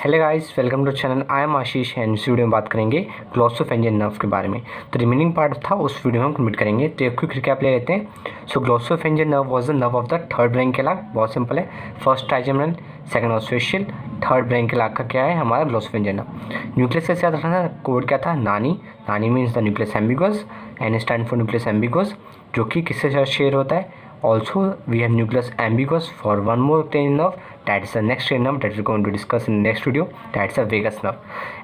Hello guys, welcome to channel. I am Ashish and इस video में बात करेंगे ग्लोसोफेंजियल नर्व के बारे में। तो रिमेनिंग पार्ट था उस वीडियो में हम कंप्लीट करेंगे। तो एक क्विक रिकैप ले लेते हैं। So glossopharyngeal nerve was the nerve of the third brain कैलाग। बहुत सिंपल है, फर्स्ट ट्राइजेमिनल, सेकंड ऑस्फेशियल, थर्ड ब्रेन कैलाग का क्या है हमारा ग्लोसोफेंजियल नर्व। न्यूक्लियस कैसे याद रखना था, कोड क्या था, नानी। नानी means the nucleus ambiguus, N stand for nucleus ambiguus, जो कि किससे साथ शेयर होता है। Also, we have nucleus ambiguous for one more brain nerve, that is the next brain nerve that we're going to discuss in the next video. That's the vagus nerve.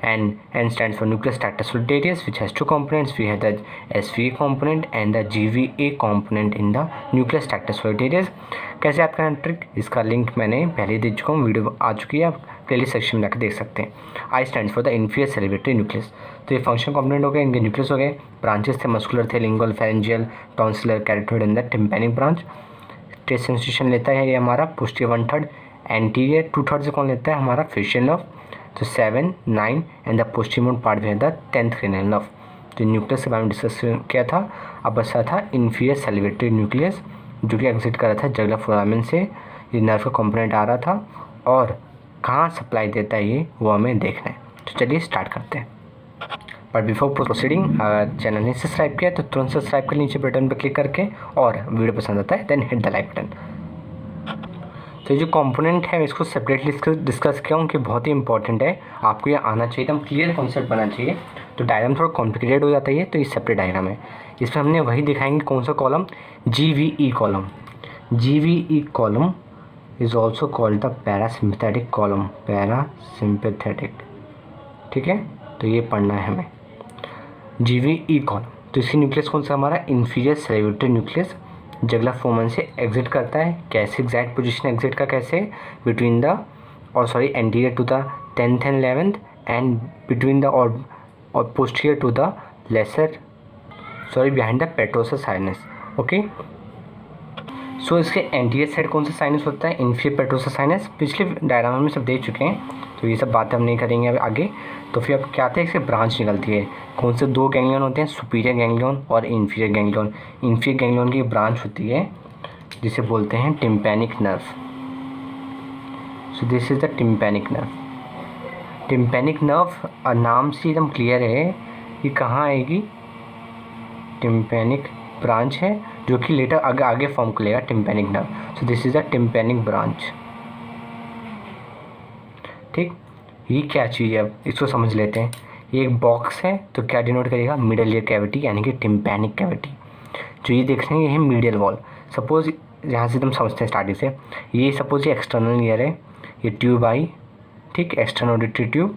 And N stands for nucleus tractus solitarius, which has two components. We have the SVA component and the GVA component in the nucleus tractus solitarius. कैसे याद करना trick, इसका link मैंने पहले दे चुका हूँ, video आ चुकी है, आप प्लेलिस्ट सेक्शन में जाकर देख सकते हैं। I stand for the inferior salivatory nucleus. तो ये फंक्शन कंपोनेंट हो गए, इनके न्यूक्लियस हो गए। ब्रांचेस थे, मस्कुलर थे, lingual, pharyngeal, tonsillar, carotid and the tympanic branch. Test sensation लेता है ये हमारा पोस्टीरियर 1/3, एंटीरियर 2/3 से कौन लेता है हमारा फेशियल नर्व। तो 7, 9 एंड द पोस्टीरियर पार्ट में द 10th क्रेनियल नर्व। तो न्यूक्लियस के बारे में डिस्कस किया था। अब बचा था इन्फीरियर सेलिब्रेटरी न्यूक्लियस, जो कि एग्जिट कर रहा था जुगुलर फोरामेन से। ये नर्व का कंपोनेंट आ रहा था और कहाँ सप्लाई देता है ये वो हमें देखना है। तो चलिए स्टार्ट करते हैं। बट बिफोर प्रोसीडिंग, अगर चैनल नहीं सब्सक्राइब किया तो तुरंत सब्सक्राइब कर नीचे बटन पर क्लिक करके, और वीडियो पसंद आता है then hit the like button. तो ये जो कंपोनेंट है इसको सेपरेटली डिस्कस किया हूँ कि बहुत ही इंपॉर्टेंट है, आपको ये आना चाहिए, एकदम क्लियर कॉन्सेप्ट बनना चाहिए। तो डायग्राम थोड़ा कॉम्प्लिकेटेड हो जाता है, तो ये सेपरेट डायग्राम है। इसमें हमने वही दिखाएंगे कौन सा column, GVE column. GVE column is also called the parasympathetic column, parasympathetic. ठीक है, तो ये पढ़ना है हमें GVE कॉलम। तो इसकी न्यूक्लियस कौन सा हमारा inferior salivatory nucleus, jugular foramen से एग्जिट करता है। कैसे एग्जैक्ट पोजीशन एग्जिट का कैसे, between the anterior to the 10th and 11th and between the और posterior to the lesser behind the petrosal sinus. Okay, so इसके एंटीरियर साइड कौन सा साइनस होता है, इन्फीरियर पेट्रोसा साइनस। पिछले डायग्राम में सब देख चुके हैं, तो ये सब बातें हम नहीं करेंगे अब आगे। तो फिर अब क्या आता है, इससे ब्रांच निकलती है। कौन से दो गैंग्लियन होते हैं, सुपीरियर गैंग्लियन और इन्फीरियर गैंग्लियन। इन्फीरियर गैंग्लियन की ब्रांच होती है जिसे बोलते हैं tympanic nerve. So this is the tympanic nerve. Tympanic nerve नाम से एकदम क्लियर है ये कहाँ आएगी, टिम्पैनिक ब्रांच है जो कि लेटर आगे फॉर्म कर लेगा tympanic nerve. So this is the tympanic branch. ठीक, ये क्या चीज़ है अब इसको समझ लेते हैं। ये एक बॉक्स है, तो क्या डिनोट करेगा, मिडल ईयर कैविटी यानी कि टिम्पैनिक कैविटी। जो ये देख रहे हैं ये है मीडियल वॉल। सपोज यहाँ से एकदम समझते हैं स्टार्टिंग से, ये सपोज ये एक्सटर्नल ईयर है, ये ट्यूब आई, ठीक, एक्सटर्नल ऑडिटरी ट्यूब,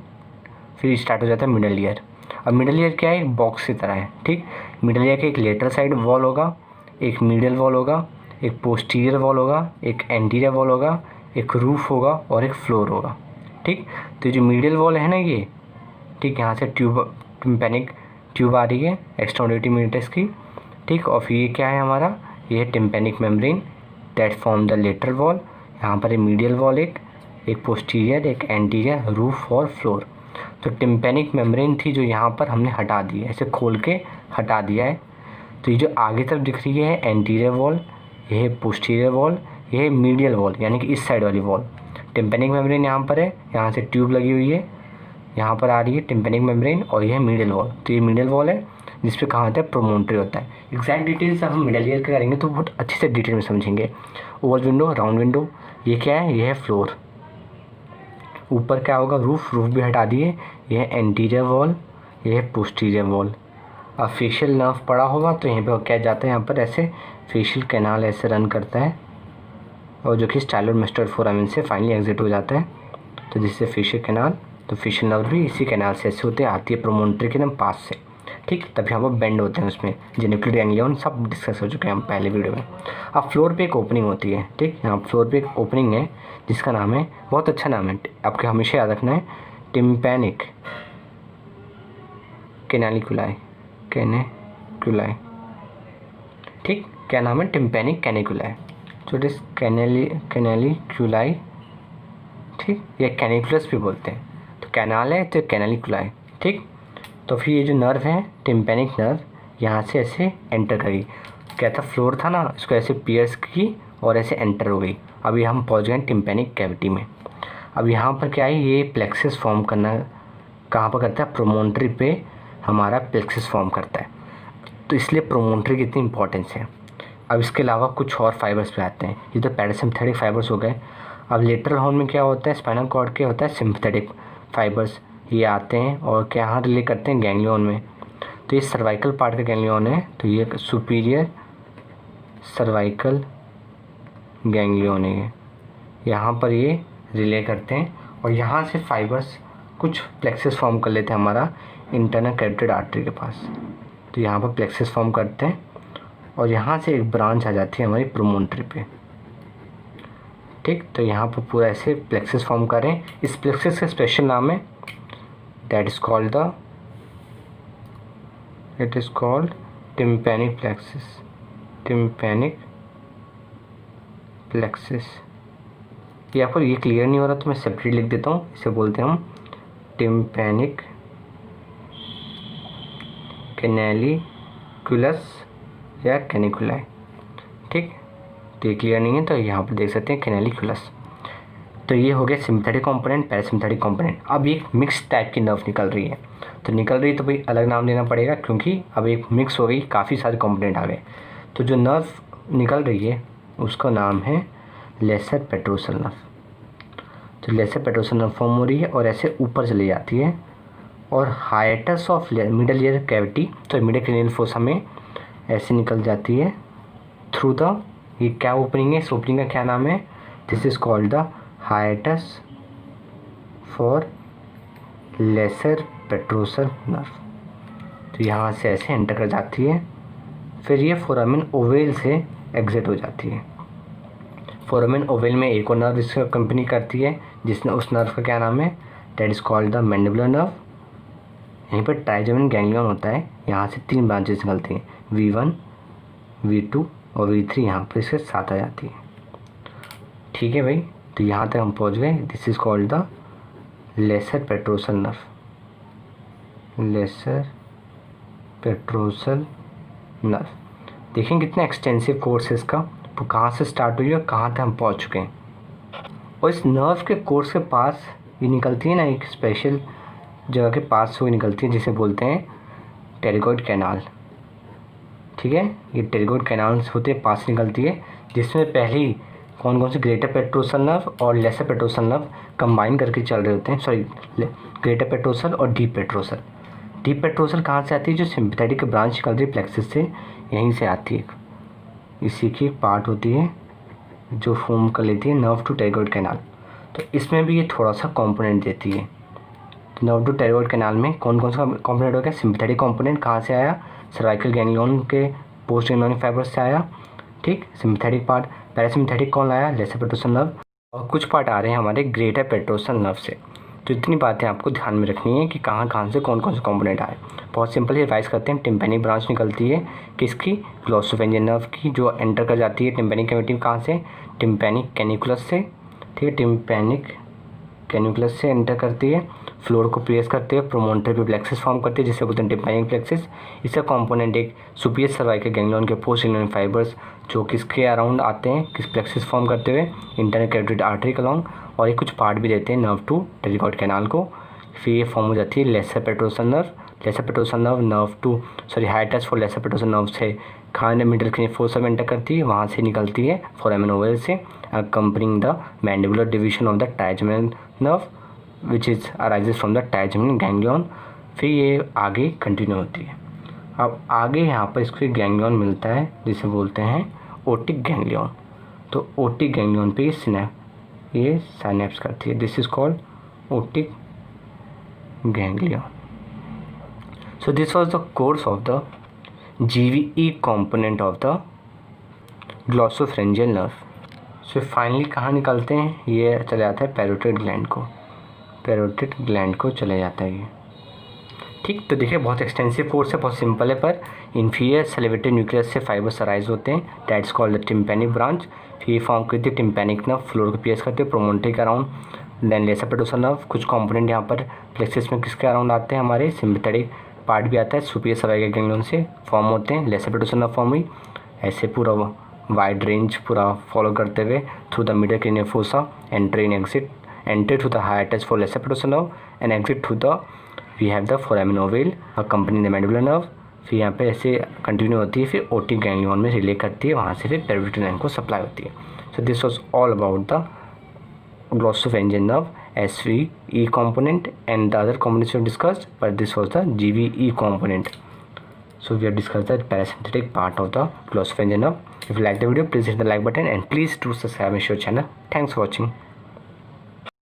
फिर स्टार्ट हो जाता है मिडल ईयर। अब मिडल ईयर क्या है, एक बॉक्स की तरह है। ठीक, मिडल ईयर के एक लेटरल साइड वॉल होगा, एक मीडियल वॉल होगा, एक पोस्टीरियर वॉल होगा, एक एंटीरियर वॉल होगा, एक रूफ होगा और एक फ्लोर होगा। ठीक, तो जो मीडियल वॉल है ना ये, ठीक, यहाँ से टिम्पैनिक ट्यूब आ रही है एक्सट्राऑडिटरी मीडियस की। ठीक, और फिर ये क्या है हमारा, ये है tympanic membrane that form the lateral wall. यहाँ पर मीडियल वॉल एक पोस्टीरियर, एक एंटीरियर, रूफ और फ्लोर। तो टिम्पैनिक मेम्ब्रेन थी जो यहाँ पर हमने हटा दी है, ऐसे खोल के हटा दिया है। तो ये जो आगे तरफ दिख रही है एंटीरियर वॉल, ये है पोस्टीरियर वॉल, ये है मीडियल वॉल यानी कि इस साइड वाली वॉल। टिम्पैनिक मेम्ब्रेन यहाँ पर है, यहाँ से ट्यूब लगी हुई है, यहाँ पर आ रही है टिम्पैनिक मेम्ब्रेन, और यह है मीडियल वॉल। तो ये मीडियल वॉल है जिस पे कहाँ होता है, प्रोमोन्ट्री होता है। एग्जैक्ट डिटेल्स हम मिडल ईयर का करेंगे तो बहुत अच्छे से डिटेल में समझेंगे। ओवल विंडो, राउंड विंडो, ये क्या है, ये है फ्लोर। ऊपर क्या होगा, रूफ भी हटा दिए, ये है एंटीरियर वॉल, ये है पोस्टीरियर वॉल। अब फेशियल नर्व पड़ा होगा तो यहाँ पर क्या जाता है, यहाँ पर ऐसे फेशियल कैनाल ऐसे रन करता है, और जो कि स्टाइलोमैस्टोइड फोरामेन से फाइनली एग्जिट हो जाता है। तो जिससे फेशियल कैनाल, तो फेशियल नर्व भी इसी कैनाल से ऐसे होते आती है प्रोमोन्ट्री के एकदम पास से। ठीक, तब यहाँ पर बेंड होते हैं उसमें, जेनिकुलर गैंग्लियन सब डिस्कस हो चुके हैं हम पहले वीडियो में। अब फ्लोर पे एक ओपनिंग होती है। ठीक, यहाँ फ्लोर पे एक ओपनिंग है जिसका नाम है, बहुत अच्छा नाम है, आपको हमेशा याद रखना है, टिम्पैनिक कैनालिकुलाई। ठीक, क्या नाम है, टिम्पैनिक कैनिकुलाई। तो इट इज कैनालिकुलाई। ठीक, या कैनिकुलस भी बोलते हैं। तो कैनाल है तो कैनालिकुलाई। ठीक, तो फिर ये जो नर्व है टिम्पैनिक नर्व, यहाँ से ऐसे एंटर करी। क्या था, फ्लोर था ना, इसको ऐसे पियर्स की और ऐसे एंटर हो गई। अभी हम पहुँच गए टिम्पैनिक कैविटी में। अब यहाँ पर क्या है, ये प्लेक्सिस फॉर्म करना कहाँ पर करता है, प्रोमोन्ट्री पे हमारा प्लेक्सिस फॉर्म करता है, तो इसलिए प्रोमोन्ट्री की इतनी इंपॉर्टेंस है। अब इसके अलावा कुछ और फाइबर्स पे आते हैं, ये तो पैरासिम्पथेटिक फाइबर्स हो गए। अब लेटरल हॉर्न में क्या होता है, स्पाइनल कॉर्ड के होता है सिम्पथेटिक फाइबर्स, ये आते हैं और क्या यहाँ रिलेट करते हैं, गैंग्लियन में। तो ये सर्वाइकल पार्ट का गैंग्लियन है, तो ये सुपीरियर सर्वाइकल गैंग्लियन है, यहाँ पर ये रिले करते हैं और यहाँ से फाइबर्स कुछ प्लेक्सिस फॉर्म कर लेते हैं हमारा इंटरनल कैरोटिड आर्टरी के पास। तो यहाँ पर प्लेक्सिस फॉर्म करते हैं और यहाँ से एक ब्रांच आ जाती है हमारी प्रोमोन्ट्री पे। ठीक, तो यहाँ पर पूरा ऐसे प्लेक्सिस फॉर्म करें। इस प्लेक्सिस का स्पेशल नाम है, that is called tympanic plexus. Tympanic plexus, ये आपको ये क्लियर नहीं हो रहा तो मैं सेपरेट लिख देता हूँ, इसे बोलते हैं हम टिम्पैनिक कैनेलिकुलस या कैनिकुलाई। ठीक, तो ये क्लियर नहीं है तो यहाँ पर देख सकते हैं कैनेलिकुलस। तो ये हो गया सिम्पथेटिक कंपोनेंट, पैरासिम्पथेटिक कंपोनेंट। अब एक मिक्स टाइप की नर्व निकल रही है, तो निकल रही है तो भाई अलग नाम देना पड़ेगा, क्योंकि अब एक मिक्स हो गई, काफ़ी सारे कंपोनेंट आ गए। तो जो नर्व निकल रही है उसका नाम है लेसर पेट्रोसल नर्व। तो लेसर पेट्रोसल नर्व फॉर्म हो रही है और ऐसे ऊपर चली जाती है और hiatus of middle ear cavity, तो मिडल क्रेनियल फोसा में ऐसे निकल जाती है थ्रू द, ये क्या ओपनिंग है, इस ओपनिंग का क्या नाम है, this is called the hiatus for lesser petrosal nerve. तो यहाँ से ऐसे एंटर कर जाती है, फिर ये फोरामेन ओवेल से एग्जिट हो जाती है। फोरामेन ओवेल में एक और नर्व इसका कंपनी करती है, जिसने उस नर्व का क्या नाम है, that is called the mandibular nerve. यहीं पर ट्राइजेमिनल गैंग्लियन होता है, यहाँ से 3 ब्रांचेस निकलती हैं, V1, V2 और V3 यहाँ पर इसके साथ आ जाती है। ठीक है भाई, तो यहाँ तक हम पहुँच गए। This is called the lesser petrosal nerve. Lesser petrosal nerve, देखें कितना एक्सटेंसिव कोर्स है इसका, तो कहाँ से स्टार्ट हुई और कहाँ तक हम पहुँच चुके हैं। और इस नर्व के कोर्स के पास ये निकलती है ना, एक स्पेशल जगह के पास से निकलती है जिसे बोलते हैं टेरिगॉइड कैनाल। ठीक है, ये टेरिगॉइड कैनाल होते पास निकलती है, जिसमें पहले ही कौन कौन से ग्रेटर पेट्रोसल नर्व और लेसर पेट्रोसल नर्व कंबाइन करके चल रहे होते हैं। सॉरी, ग्रेटर पेट्रोसल और डीप पेट्रोसल। डीप पेट्रोसल कहाँ से आती है, जो सिम्पथेटिक ब्रांच निकल रही है प्लेक्सिस से, यहीं से आती है। इसी की एक पार्ट होती है जो फॉर्म कर लेती है नर्व टू टेरिगॉइड कैनाल। तो इसमें भी ये थोड़ा सा कंपोनेंट देती है। तो नर्व टू टेरिगॉइड कैनाल में कौन कौन सा कंपोनेंट हो गया, सिम्पथेटिक कंपोनेंट कहाँ से आया, सर्वाइकल गैंग्लियन के पोस्ट गैंग्लियन फाइबर्स से आया। ठीक, सिम्पथेटिक पार्ट। पैरासिम्पथेटिक कौन आया, लेसर पेट्रोसल नर्व, और कुछ पार्ट आ रहे हैं हमारे ग्रेटर पेट्रोसल नर्व से। तो इतनी बातें आपको ध्यान में रखनी है कि कहाँ कहाँ से कौन कौन से कंपोनेंट आए। बहुत सिंपल रिवाइज करते हैं। टिम्पैनिक ग्लैंड निकलती है किसकी, ग्लोसोफेरिंजियल नर्व की, जो एंटर कर जाती है टिम्पैनिक कैविटी कहाँ से, टिम्पैनिक कैनिकुलस से। ठीक है, टिम्पैनिक कैनिकुलस से एंटर करती है, फ्लोर को प्रेस करते हुए प्रोमोन्ट्री पे प्लेक्सिस फॉर्म करती है, जिसे बोलते हैं टिम्पैनिक प्लेक्सिस। इसका कंपोनेंट एक सुपीरियर सर्वाइकल गैंग्लियन के पोस्ट गैंग्लियन फाइबर्स जो किसके अराउंड आते हैं, किस प्लेक्सिस फॉर्म करते हुए इंटरनल कैरोटिड आर्टरी अलोंग, और ये कुछ पार्ट भी देते हैं नर्व टू टेरिगॉइड कैनाल को। फिर ये फॉर्म हो जाती है lesser petrosal nerve. Lesser petrosal nerve to hiatus for lesser petrosal nerve से खाने मिडल क्रेनियल फोसा में एंटर करती है, वहाँ से निकलती है फोरामेन ओवल से, accompanying the mandibular division of the trigeminal nerve which is arises from the trigeminal ganglion। फिर ये आगे कंटिन्यू होती है। अब आगे यहाँ पर इसको एक गैंग्लियन मिलता है जिसे बोलते हैं ओटिक गैंग्लियन। तो ओटिक गैंग्लियन पे ये साइनेप्स करती है, this is called otic ganglion. So this was the course of the GVE component of the glossopharyngeal nerve. So finally कहाँ निकलते हैं, ये चले जाता है पैरोटिड ग्लैंड को चले जाता है ये। ठीक, तो देखिए बहुत एक्सटेंसिव कोर्स है, बहुत सिंपल है, पर इन्फीरियर सैलिवेटरी न्यूक्लियस से फाइबर्स अराइज होते हैं, that's called the tympanic branch. फिर फॉर्म करती है टिम्पैनिक नर्व, फ्लोर को पियर्स करते हैं प्रोमोन्ट्री के around, then lesser petrosal nerve. कुछ कंपोनेंट यहाँ पर प्लेक्सिस में किसके अराउंड आते हैं, हमारे सिम्पथेटिक पार्ट भी आता है, सुपीरियर सर्वाइकल गैंग्लियन से फॉर्म होते हैं, लेसर पेट्रोसल नर्व फॉर्म हुई। ऐसे पूरा वाइड रेंज पूरा फॉलो करते हुए through the middle cranial fossa, entry and exit enter to the hiatus for lesser petrosal nerve and exit to the we have the foramen ovale accompanying the mandibular nerve। फिर यहाँ पे ऐसे continue होती है, फिर otic ganglion में relay करती है, वहाँ से फिर पेरिविटल लाइन को सप्लाई होती है। So this was all about the glossopharyngeal nerve, SVE component, and the other components we have discussed, but this was the GVE component. So we have discussed the parasympathetic part of the glossopharyngeal nerve. If you like the video, please hit the like button and please do subscribe and share channel. Thanks for watching.